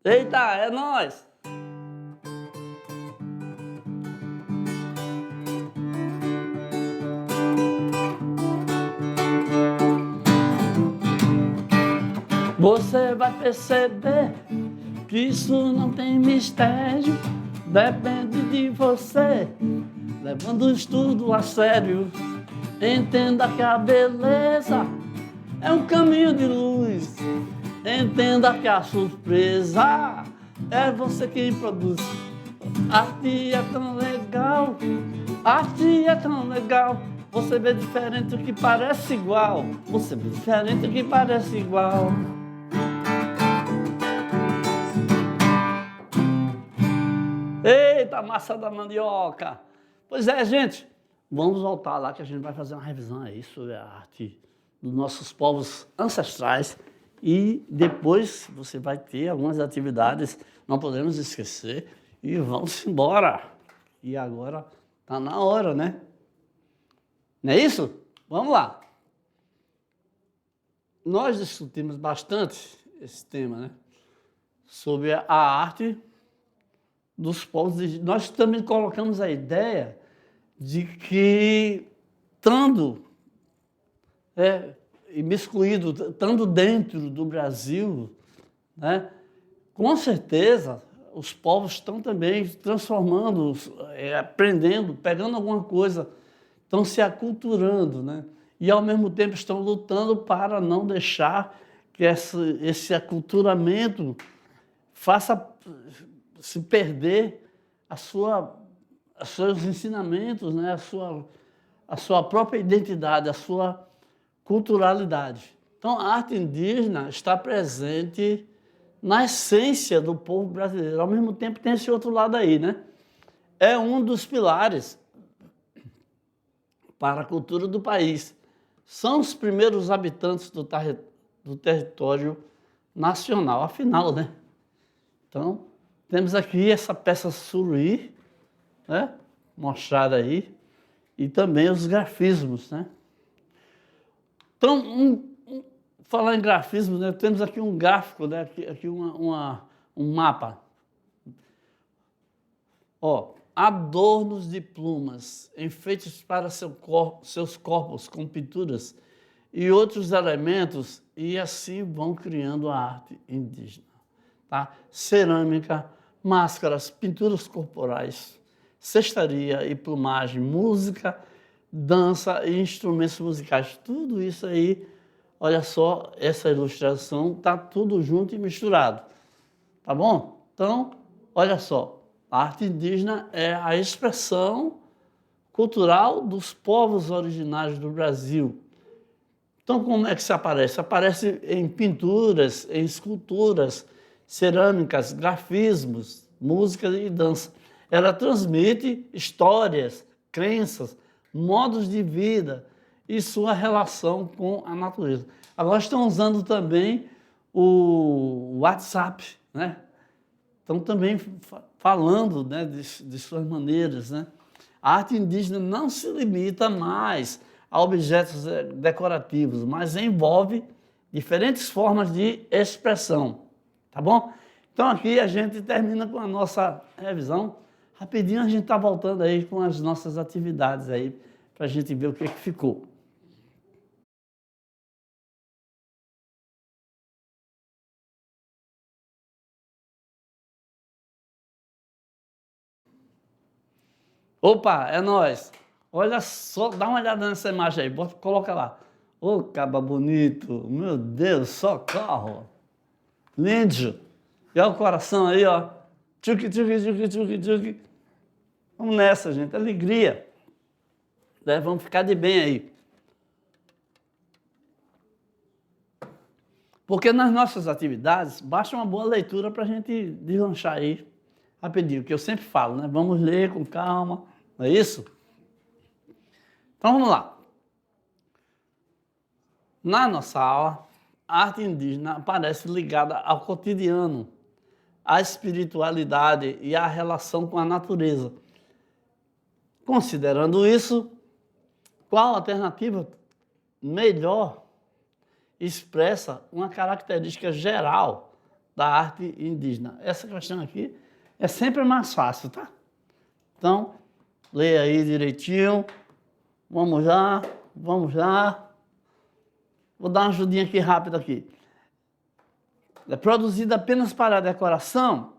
Eita, é nóis! Você vai perceber que isso não tem mistério, depende de você, levando o estudo a sério. Entenda que a beleza é um caminho de luz, entenda que a surpresa é você quem produz. Arte é tão legal, arte é tão legal, você vê diferente o que parece igual, você vê diferente o que parece igual. Eita, massa da mandioca! Pois é, gente, vamos voltar lá que a gente vai fazer uma revisão aí sobre a arte dos nossos povos ancestrais e depois você vai ter algumas atividades, não podemos esquecer, e vamos embora. E agora está na hora, né? Não é isso? Vamos lá. Nós discutimos bastante esse tema, né? Sobre a arte dos povos. Nós também colocamos a ideia de que, estando imiscuído, estando dentro do Brasil, né, com certeza os povos estão também transformando, aprendendo, pegando alguma coisa, estão se aculturando, né? E ao mesmo tempo estão lutando para não deixar que esse aculturamento faça se perder os seus ensinamentos, né? a sua própria identidade, a sua culturalidade. Então, a arte indígena está presente na essência do povo brasileiro. Ao mesmo tempo, tem esse outro lado aí, né? É um dos pilares para a cultura do país. São os primeiros habitantes do território nacional, afinal, né? Então, temos aqui essa peça suruí, né? Mostrada aí, e também os grafismos, né? Então, falar em grafismos, né? Temos aqui um gráfico, né? Aqui um mapa. Ó, adornos de plumas, enfeites para seus corpos com pinturas e outros elementos, e assim vão criando a arte indígena. Tá? Cerâmica, máscaras, pinturas corporais, cestaria e plumagem, música, dança e instrumentos musicais. Tudo isso aí, olha só, essa ilustração está tudo junto e misturado. Tá bom? Então, olha só, a arte indígena é a expressão cultural dos povos originários do Brasil. Então, como é que se aparece? Aparece em pinturas, em esculturas, cerâmicas, grafismos, música e dança. Ela transmite histórias, crenças, modos de vida e sua relação com a natureza. Agora estão usando também o WhatsApp, né? Estão também falando, né, de suas maneiras, né? A arte indígena não se limita mais a objetos decorativos, mas envolve diferentes formas de expressão. Tá bom? Então aqui a gente termina com a nossa revisão. Rapidinho a gente está voltando aí com as nossas atividades aí, para a gente ver o que ficou. Opa, é nóis! Olha só, dá uma olhada nessa imagem aí, coloca lá. Ô, caba bonito, meu Deus, socorro! Lindo! E olha o coração aí, ó. Tchuki, tchuki, tchuki, tchuki, tchuki. Vamos nessa, gente. Alegria. Né? Vamos ficar de bem aí. Porque nas nossas atividades, basta uma boa leitura para a gente deslanchar aí rapidinho, que eu sempre falo, né? Vamos ler com calma, não é isso? Então vamos lá. Na nossa aula, a arte indígena aparece ligada ao cotidiano, à espiritualidade e à relação com a natureza. Considerando isso, qual alternativa melhor expressa uma característica geral da arte indígena. Essa questão aqui é sempre mais fácil, tá? Então, leia aí direitinho. Vamos lá, vamos lá. Vou dar uma ajudinha aqui rápida aqui. É produzida apenas para decoração,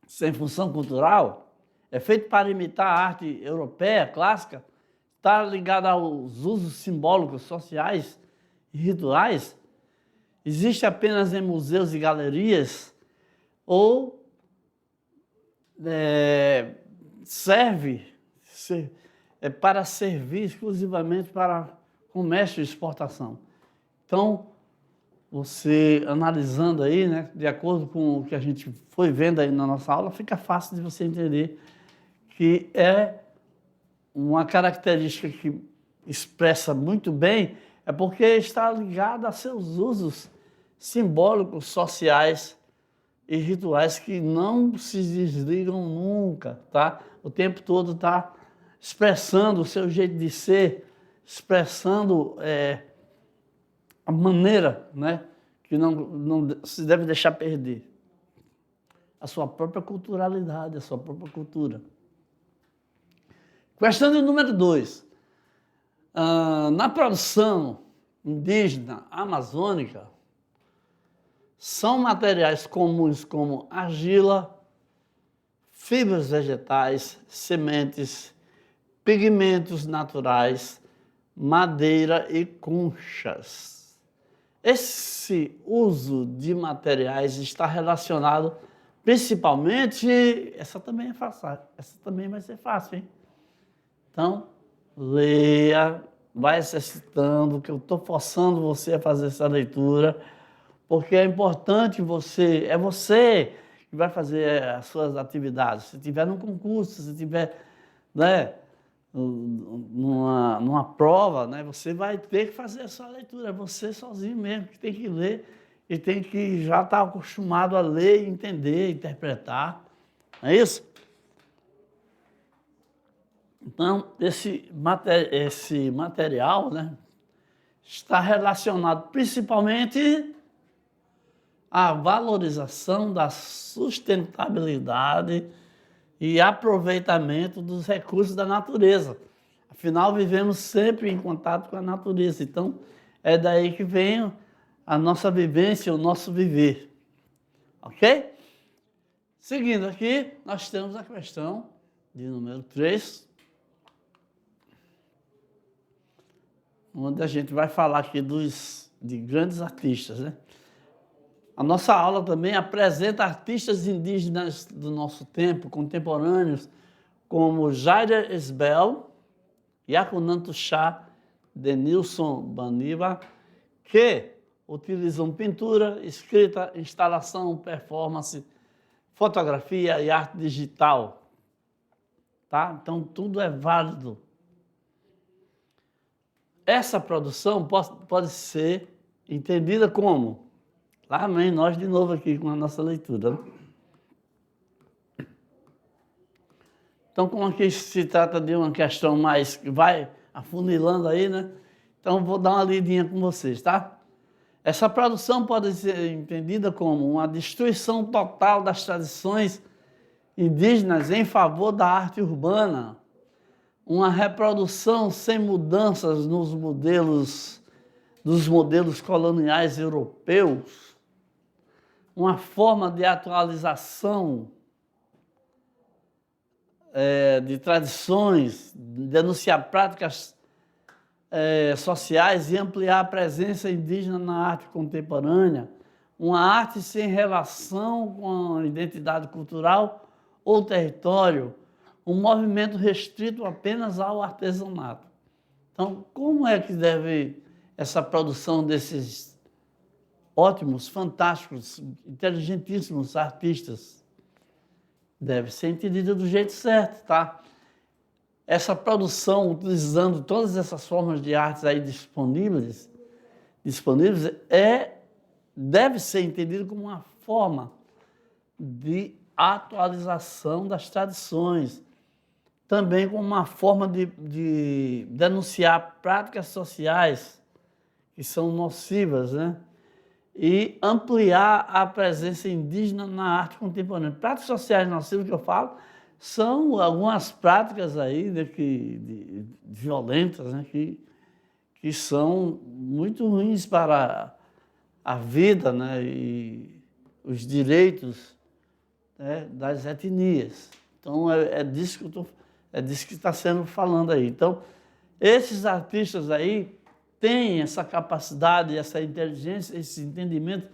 sem função cultural, é feito para imitar a arte europeia clássica, está ligado aos usos simbólicos, sociais e rituais, existe apenas em museus e galerias, ou serve para servir exclusivamente para comércio e exportação. Então, você analisando aí, né, de acordo com o que a gente foi vendo aí na nossa aula, fica fácil de você entender que é uma característica que expressa muito bem, é porque está ligada a seus usos simbólicos, sociais e rituais que não se desligam nunca, tá? O tempo todo está expressando o seu jeito de ser, expressando a maneira, né, que não se deve deixar perder. A sua própria culturalidade, a sua própria cultura. Questão de número 2. Na produção indígena amazônica, são materiais comuns como argila, fibras vegetais, sementes, pigmentos naturais, madeira e conchas. Esse uso de materiais está relacionado principalmente... Essa também é fácil, essa também vai ser fácil, hein? Então, leia, vai exercitando, que eu estou forçando você a fazer essa leitura, porque é importante você que vai fazer as suas atividades. Se tiver num concurso, se tiver, né, numa prova, né, você vai ter que fazer a sua leitura. É você sozinho mesmo que tem que ler e tem que já estar acostumado a ler, entender, interpretar. Não é isso? Então, esse material, né, está relacionado principalmente à valorização da sustentabilidade e aproveitamento dos recursos da natureza. Afinal, vivemos sempre em contato com a natureza. Então, é daí que vem a nossa vivência, o nosso viver. Ok? Seguindo aqui, nós temos a questão de número 3, onde a gente vai falar aqui de grandes artistas, né? A nossa aula também apresenta artistas indígenas do nosso tempo, contemporâneos, como Jair Esbel, Yakunantu Chá, Denilson Baniba, que utilizam pintura, escrita, instalação, performance, fotografia e arte digital. Tá? Então, tudo é válido. Essa produção pode ser entendida como... Lá vem nós de novo aqui com a nossa leitura. Então, como aqui se trata de uma questão mais que vai afunilando aí, né? Então, vou dar uma lidinha com vocês, tá? Essa produção pode ser entendida como uma destruição total das tradições indígenas em favor da arte urbana, uma reprodução sem mudanças dos modelos coloniais europeus, uma forma de atualização de tradições, denunciar práticas sociais e ampliar a presença indígena na arte contemporânea, uma arte sem relação com a identidade cultural ou território, um movimento restrito apenas ao artesanato. Então, como é que deve essa produção desses ótimos, fantásticos, inteligentíssimos artistas? Deve ser entendida do jeito certo, tá? Essa produção, utilizando todas essas formas de artes aí disponíveis deve ser entendida como uma forma de atualização das tradições, também como uma forma de denunciar práticas sociais que são nocivas, né? e ampliar a presença indígena na arte contemporânea. Práticas sociais nocivas que eu falo são algumas práticas aí, né, violentas, né, que são muito ruins para a vida, né, e os direitos, né, das etnias. Então, é disso que está sendo falando aí. Então, esses artistas aí têm essa capacidade, essa inteligência, esse entendimento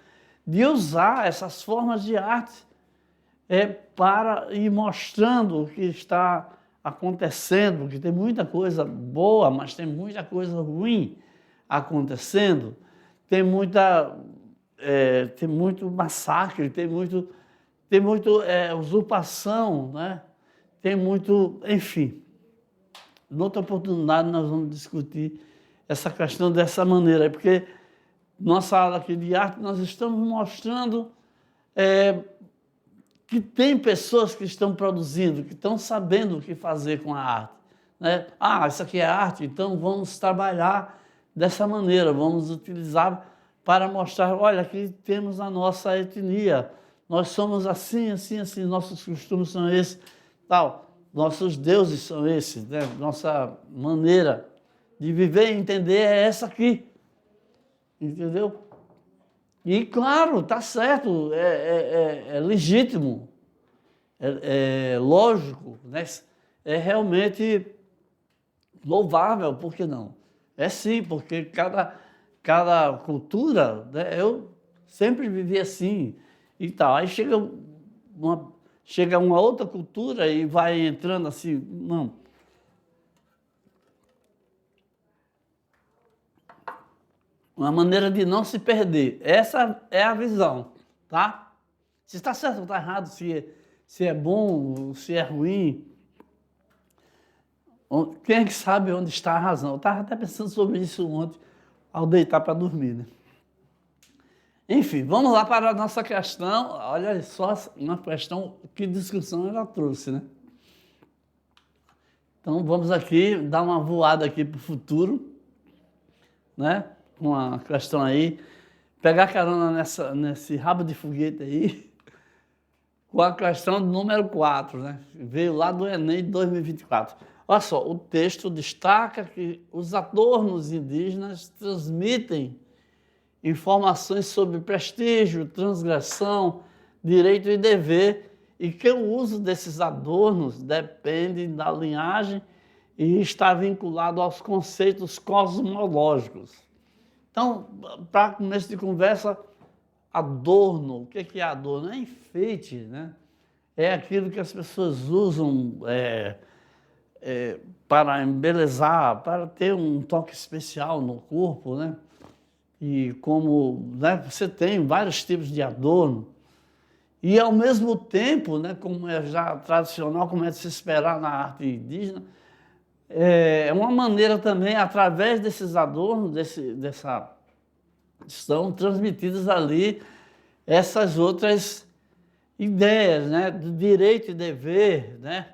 de usar essas formas de arte para ir mostrando o que está acontecendo, porque tem muita coisa boa, mas tem muita coisa ruim acontecendo, tem muito massacre, tem muito usurpação, né? Tem muito, enfim. Noutra oportunidade nós vamos discutir essa questão dessa maneira, porque nossa aula aqui de arte nós estamos mostrando que tem pessoas que estão produzindo, que estão sabendo o que fazer com a arte, né? Isso aqui é arte, então vamos trabalhar dessa maneira, vamos utilizar para mostrar, olha, aqui temos a nossa etnia, nós somos assim, assim, assim, nossos costumes são esses, tal, nossos deuses são esses, né? Nossa maneira de viver e entender é essa aqui, entendeu? E, claro, está certo, é legítimo, é lógico, né? É realmente louvável, por que não? É sim, porque cada cultura, né, eu sempre vivi assim e tal. Aí chega uma outra cultura e vai entrando assim, não. Uma maneira de não se perder. Essa é a visão, tá? Se está certo ou está errado, se é bom, se é ruim. Quem é que sabe onde está a razão? Eu estava até pensando sobre isso ontem, ao deitar para dormir, né? Enfim, vamos lá para a nossa questão. Olha só uma questão, que discussão ela trouxe, né? Então vamos aqui dar uma voada aqui para o futuro, né? Uma questão aí, pegar carona nesse rabo de foguete aí, com a questão número 4, né? Veio lá do Enem de 2024. Olha só, o texto destaca que os adornos indígenas transmitem informações sobre prestígio, transgressão, direito e dever, e que o uso desses adornos depende da linhagem e está vinculado aos conceitos cosmológicos. Então, para começo de conversa, adorno, o que é adorno? É enfeite, né? É aquilo que as pessoas usam para embelezar, para ter um toque especial no corpo, né? E como, né, você tem vários tipos de adorno, e ao mesmo tempo, né, como é já tradicional, como é de se esperar na arte indígena, é uma maneira também, através desses adornos, estão transmitidas ali essas outras ideias, né, do direito e dever, né,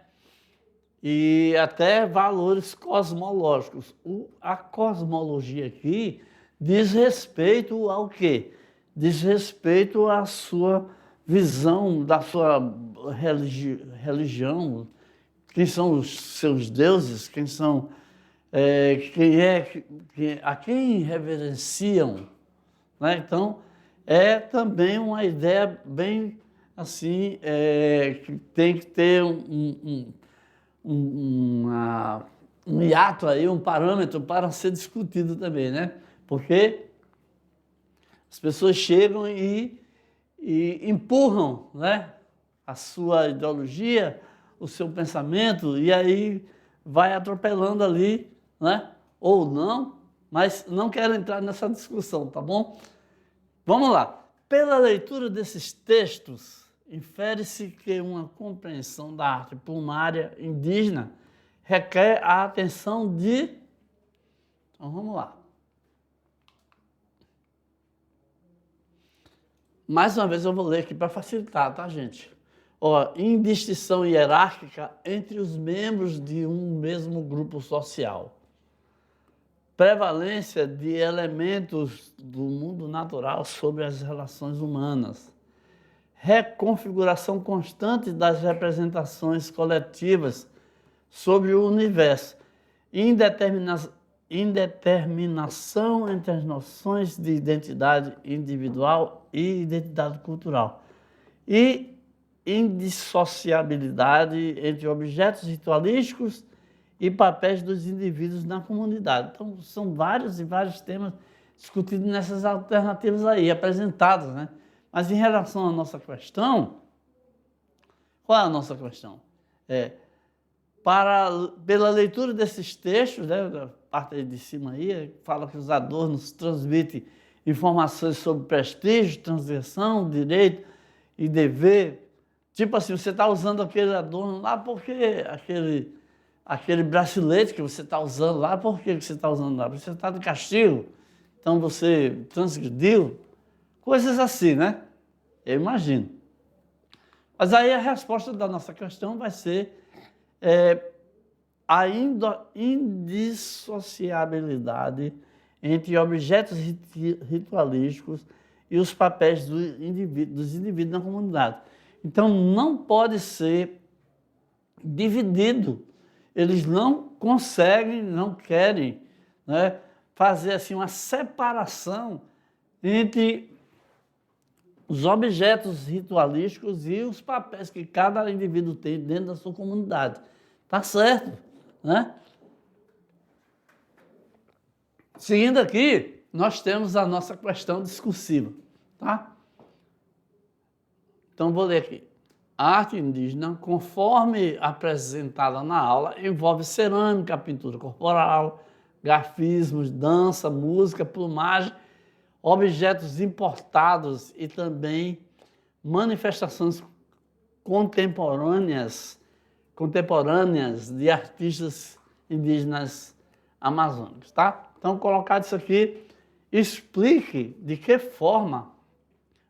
e até valores cosmológicos. A cosmologia aqui diz respeito ao quê? Diz respeito à sua visão, da sua religião, quem são os seus deuses, quem são, a quem reverenciam, né? Então, é também uma ideia bem assim, que tem que ter um hiato aí, um parâmetro para ser discutido também, né? Porque as pessoas chegam e empurram, né, a sua ideologia, o seu pensamento, e aí vai atropelando ali, né? Ou não, mas não quero entrar nessa discussão, tá bom? Vamos lá. Pela leitura desses textos, infere-se que uma compreensão da arte plumária indígena requer a atenção de... Então, vamos lá. Mais uma vez eu vou ler aqui para facilitar, tá, gente? Indistinção hierárquica entre os membros de um mesmo grupo social. prevalência de elementos do mundo natural sobre as relações humanas, reconfiguração constante das representações coletivas sobre o universo, indeterminação entre as noções de identidade individual e identidade cultural, e indissociabilidade entre objetos ritualísticos e papéis dos indivíduos na comunidade. Então, são vários e vários temas discutidos nessas alternativas aí, apresentadas, né? Mas em relação à nossa questão, qual é a nossa questão? Pela leitura desses textos, né, da parte aí de cima aí, fala que os adornos transmitem informações sobre prestígio, transgressão, direito e dever. Tipo assim, você está usando aquele adorno lá porque aquele bracelete que você está usando lá, por que você está usando lá? Porque você está de castigo, então você transgrediu, coisas assim, né? Eu imagino. Mas aí a resposta da nossa questão vai ser a indissociabilidade entre objetos ritualísticos e os papéis dos indivíduos na comunidade. Então, não pode ser dividido. Eles não conseguem, não querem, né, fazer assim uma separação entre os objetos ritualísticos e os papéis que cada indivíduo tem dentro da sua comunidade. Tá certo, né? Seguindo aqui, nós temos a nossa questão discursiva, tá? Então, vou ler aqui. A arte indígena, conforme apresentada na aula, envolve cerâmica, pintura corporal, grafismos, dança, música, plumagem, objetos importados e também manifestações contemporâneas de artistas indígenas amazônicos, tá? Então, colocado isso aqui, explique de que forma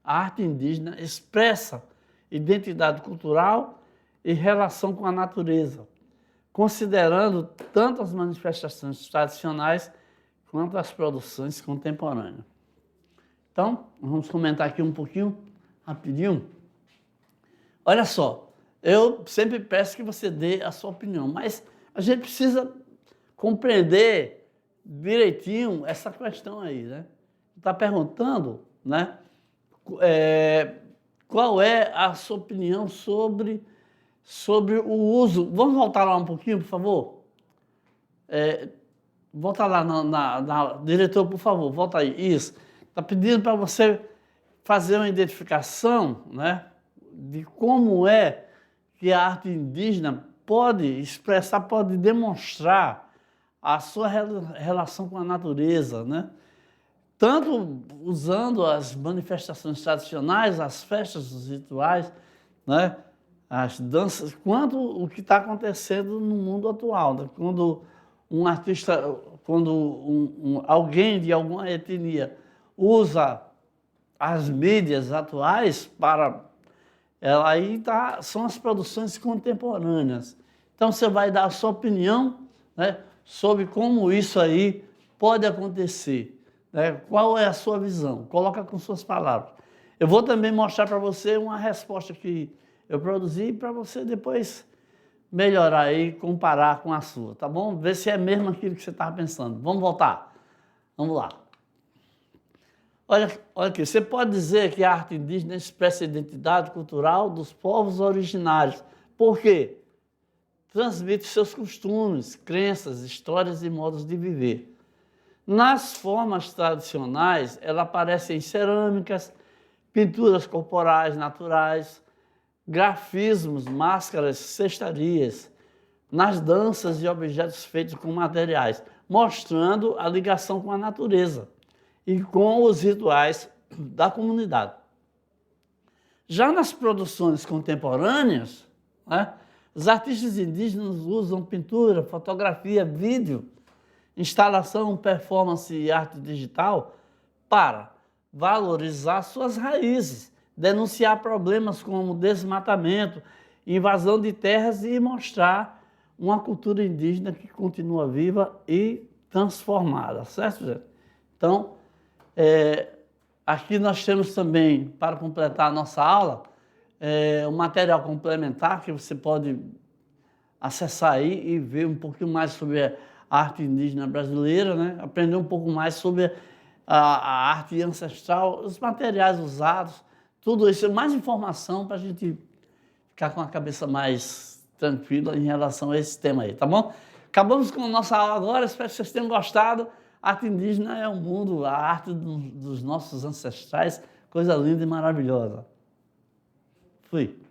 a arte indígena expressa identidade cultural e relação com a natureza, considerando tanto as manifestações tradicionais quanto as produções contemporâneas. Então, vamos comentar aqui um pouquinho, rapidinho. Olha só, eu sempre peço que você dê a sua opinião, mas a gente precisa compreender direitinho essa questão aí, né? Está perguntando, né? Qual é a sua opinião sobre o uso? Vamos voltar lá um pouquinho, por favor? Volta lá diretor, por favor, volta aí. Isso. Está pedindo para você fazer uma identificação, né, de como é que a arte indígena pode expressar, pode demonstrar a sua relação com a natureza, né? Tanto usando as manifestações tradicionais, as festas, os rituais, né, as danças, quanto o que está acontecendo no mundo atual, né? Quando um artista, alguém de alguma etnia usa as mídias atuais para... são as produções contemporâneas. Então, você vai dar a sua opinião, né, sobre como isso aí pode acontecer. Né? Qual é a sua visão? Coloca com suas palavras. Eu vou também mostrar para você uma resposta que eu produzi para você depois melhorar aí, comparar com a sua, tá bom? Ver se é mesmo aquilo que você estava pensando. Vamos voltar. Vamos lá. Olha aqui, você pode dizer que a arte indígena expressa a identidade cultural dos povos originários. Por quê? Transmite seus costumes, crenças, histórias e modos de viver. Nas formas tradicionais, ela aparece em cerâmicas, pinturas corporais naturais, grafismos, máscaras, cestarias, nas danças e objetos feitos com materiais, mostrando a ligação com a natureza e com os rituais da comunidade. Já nas produções contemporâneas, né, os artistas indígenas usam pintura, fotografia, vídeo, instalação, performance e arte digital para valorizar suas raízes, denunciar problemas como desmatamento, invasão de terras e mostrar uma cultura indígena que continua viva e transformada, certo, gente? Então, aqui nós temos também, para completar a nossa aula, um material complementar que você pode acessar aí e ver um pouquinho mais sobre a arte indígena brasileira, né? Aprender um pouco mais sobre a arte ancestral, os materiais usados, tudo isso, mais informação para a gente ficar com a cabeça mais tranquila em relação a esse tema aí, tá bom? Acabamos com a nossa aula agora, espero que vocês tenham gostado. A arte indígena é o mundo, a arte dos nossos ancestrais, coisa linda e maravilhosa. Fui.